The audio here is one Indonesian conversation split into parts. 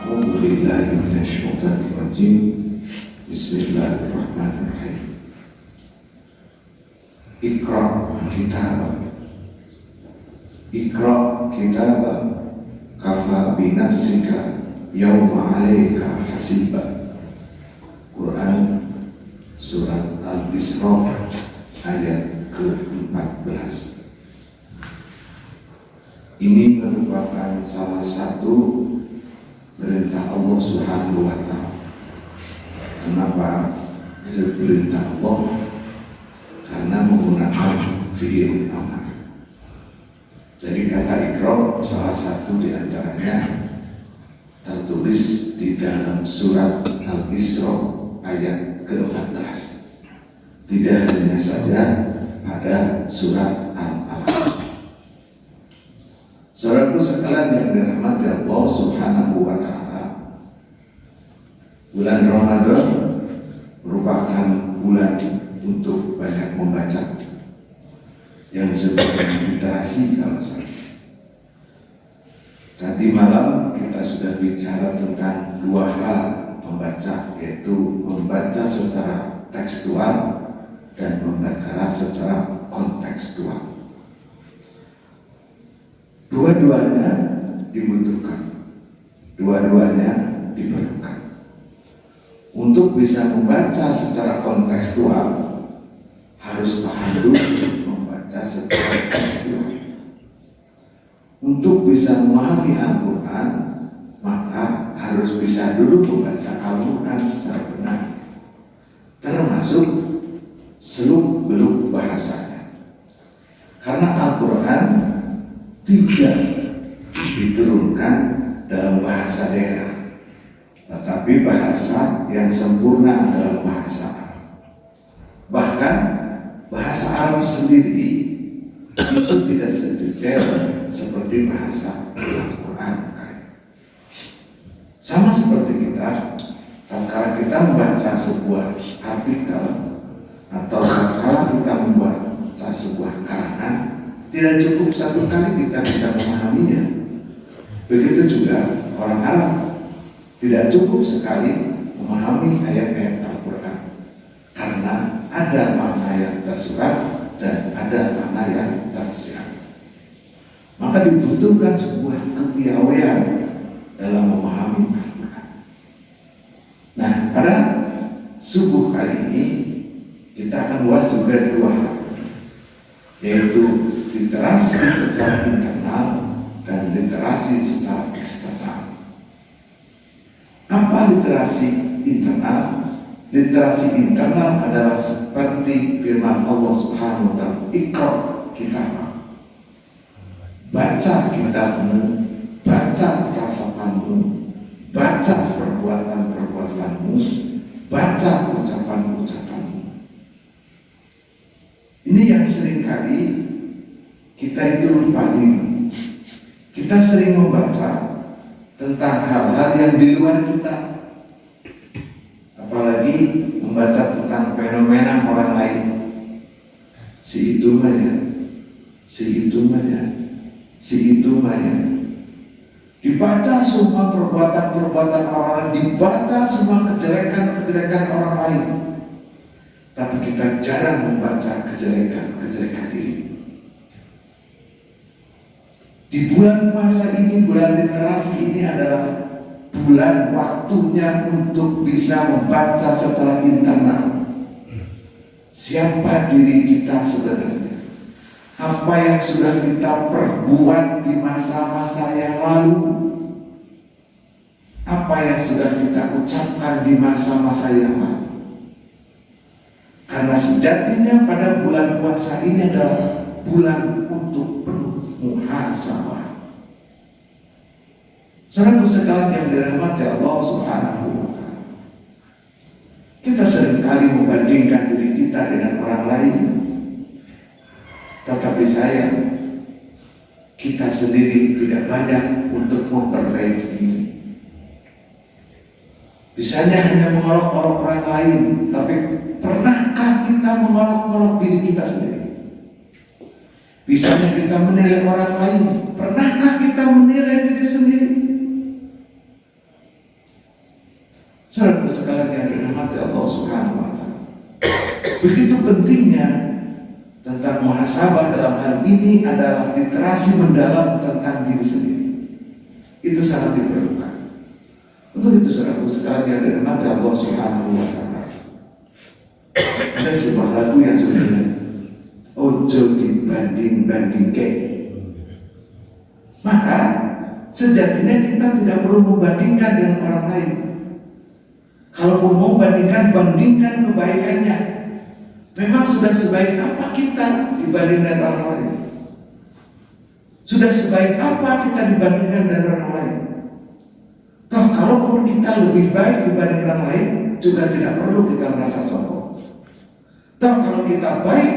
أعوذ بالله من الشيطان الرجيم بسم الله الرحمن الرحيم اقرأ كتابك كفى بنفسك يوم عليك حسيبا. Quran Surat Al-Isra ayat ke-14. Ini merupakan salah satu perintah Allah Subhanahu wa Ta'ala. Kenapa perintah Allah? Karena menggunakan fi'il amar. Jadi kata Iqra salah satu di antaranya tertulis di dalam surat Al-Isra ayat ke-14. Tidak hanya saja pada surat Al-Alaq. Saudaraku sekalian yang dirahmati Allah Subhanahu wa Ta'ala, bulan Ramadan merupakan bulan untuk banyak membaca, yang disebut literasi kalau saya. Tadi malam kita sudah bicara tentang dua hal membaca, yaitu membaca secara tekstual dan membaca secara kontekstual. Dua-duanya dibutuhkan, dua-duanya diperlukan. Untuk bisa membaca secara kontekstual harus paham dulu membaca secara tekstual. Untuk bisa memahami Al-Quran maka harus bisa dulu membaca Al-Quran secara benar, termasuk seluk-beluk bahasanya. Karena Al-Quran tidak diturunkan dalam bahasa daerah, tetapi bahasa yang sempurna dalam bahasa Arab. Bahkan bahasa Arab sendiri itu tidak sedetail seperti bahasa Al-Quran. Sama seperti kita, tatkala kita membaca sebuah artikel atau tatkala kita membaca sebuah karangan, tidak cukup satu kali kita bisa memahaminya. Begitu juga orang Arab, tidak cukup sekali memahami ayat-ayat Al-Quran, karena ada makna yang tersurat dan ada makna yang tersirat. Maka dibutuhkan sebuah kepiawaian dalam memahami Al-Quran. Nah, pada subuh kali ini kita akan bahas juga dua hal, yaitu literasi secara internal dan literasi secara eksternal. Apa literasi internal? Literasi internal adalah seperti firman Allah Subhanahu wa Ta'ala, Iqra kitabak. Baca kitabmu, baca catatanmu, baca perbuatan-perbuatanmu, baca ucapan-ucapanmu. Ini yang seringkali kita itu lupa diri. Kita sering membaca tentang hal-hal yang di luar kita, apalagi membaca tentang fenomena orang lain. Si itu mah, si itu mah, si itu mah. Dibaca semua perbuatan-perbuatan orang lain, dibaca semua kejelekan-kejelekan orang lain, tapi kita jarang membaca kejelekan diri. Di bulan puasa ini, bulan literasi ini adalah bulan waktunya untuk bisa membaca secara internal. Siapa diri kita sebenarnya? Apa yang sudah kita perbuat di masa-masa yang lalu? Apa yang sudah kita ucapkan di masa-masa yang lalu? Karena sejatinya pada bulan puasa ini adalah bulan untuk penuh muhasabah. Saudara sekalian yang dirahmati Allah Subhanahu wa Ta'ala, kita seringkali membandingkan diri kita dengan orang lain, tetapi sayang kita sendiri tidak banyak untuk memperbaiki diri. Bisanya hanya mengolok-olok orang lain, tapi pernahkah kita mengolok-olok diri kita sendiri? Bisanya kita menilai orang lain, pernahkah kita menilai diri sendiri? Saudara sekalian yang dirahmati Allah Subhanahu wa Ta'ala, begitu pentingnya tentang muhasabah dalam hal ini adalah literasi mendalam tentang diri sendiri. Itu sangat diperlukan. Untuk itu saudara sekalian yang dirahmati Allah Subhanahu wa Ta'ala, ada sebuah lagu yang sebenarnya ojo dibanding-bandingke. Maka sejatinya kita tidak perlu membandingkan dengan orang lain. Kalaupun mau bandingkan kebaikannya. Memang sudah sebaik apa kita dibandingkan orang lain? Sudah sebaik apa kita dibandingkan dengan orang lain? Toh kalaupun kita lebih baik dibanding orang lain, juga tidak perlu kita merasa sombong. Toh kalau kita baik,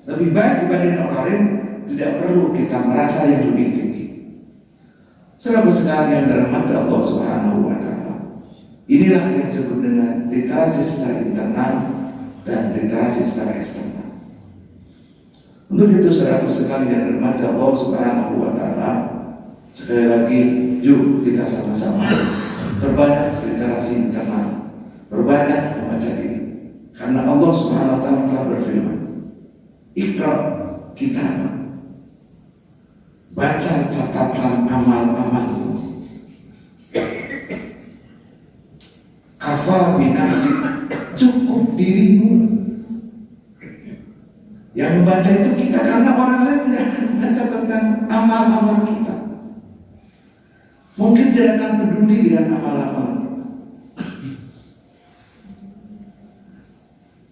lebih baik dibanding orang lain, tidak perlu kita merasa yang lebih tinggi. Saudara sekalian yang dirahmati Allah Subhanahu wa Ta'ala, inilah yang disebut dengan literasi secara internal dan literasi secara eksternal. Untuk itu saudara sekalian yang dirahmati Allah Subhanahu wa Ta'ala, sekali lagi yuk kita sama-sama berbanyak literasi internal, berbanyak membaca diri. Karena Allah Subhanahu wa Ta'ala telah berfirman, Iqra kitabak, baca catatan amal-amalmu, kafa binafsik, cukup dirimu. Yang membaca itu kita, karena orang lain tidak akan membaca tentang amal-amal kita. Mungkin tidak akan peduli dengan amal-amal kita.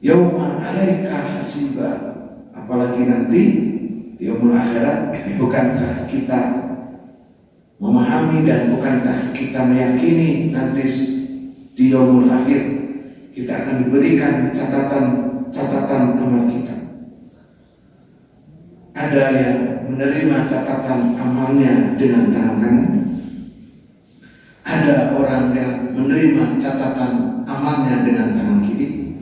Yauma alaika hasiba, apalagi nanti di yaumul akhirat, bukankah kita memahami dan bukankah kita meyakini nanti di yaumul akhir kita akan diberikan catatan amal kita. Ada yang menerima catatan amalnya dengan tangan kanan, ada orang yang menerima catatan amalnya dengan tangan kiri,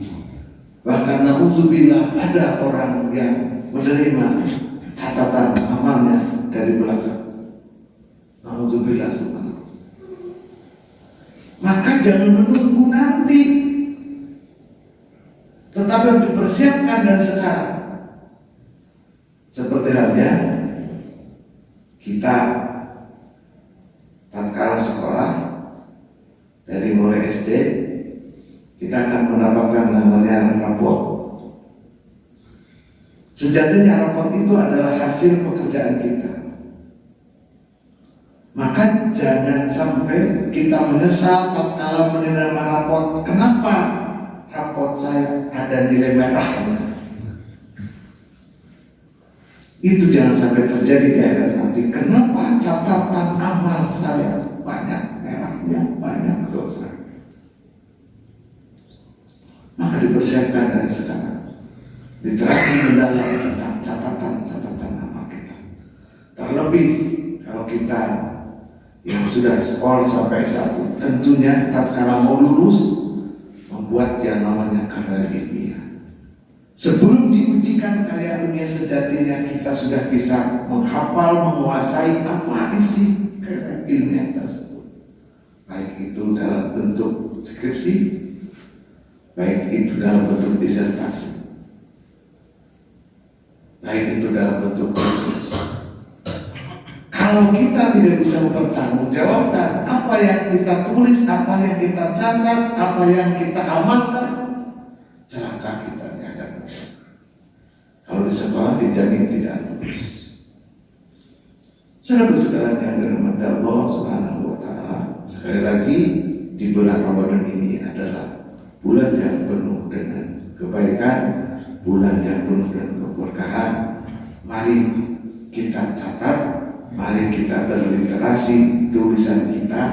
bahkan na'udzubillah ada orang yang menerima catatan amalnya dari belakang. Na'udzubillah subhanallah. Maka jangan menunggu nanti, tetapi dipersiapkan dari sekarang. Seperti halnya kita tatkala sekolah, dari mulai SD kita akan mendapatkan namanya raport. Sejatinya raport itu adalah hasil pekerjaan kita. Maka jangan sampai kita menyesal tatkala menerima raport. Kenapa raport saya ada nilai merahnya? Itu jangan sampai terjadi di akhirat nanti. Kenapa catatan amal saya banyak merahnya, banyak dosa? Maka dipersiapkan dari sekarang literasi mendalam tentang catatan amal kita. Terlebih kalau kita yang sudah sekolah sampai S1, tentunya tatkala mau lulus membuat yang namanya karya ilmiah. Sebelum diujikan karya ilmiah, sejatinya kita sudah bisa menghafal, menguasai apa isi karya ilmiah tersebut. Baik itu dalam bentuk skripsi, baik itu dalam bentuk disertasi, baik itu dalam bentuk tesis. Kalau kita tidak bisa mempertanggungjawabkan apa yang kita tulis, apa yang kita catat, apa yang kita amalkan, celaka kita. Kalau di sekolah dijamin tidak lulus. Saudara-saudara yang dirahmati Allah Subhanahu wa Ta'ala, sekali lagi di bulan Ramadan ini adalah bulan yang penuh dengan kebaikan, bulan yang penuh dengan keberkahan. Mari kita catat, mari kita berliterasi tulisan kita,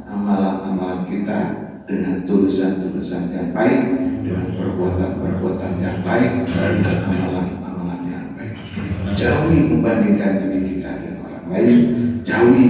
amalan-amalan kita dengan tulisan-tulisan yang baik, dengan perbuatan-perbuatan yang baik, dengan amalan-amalan yang baik. Jauhi membandingkan diri kita dengan orang lain, jauhi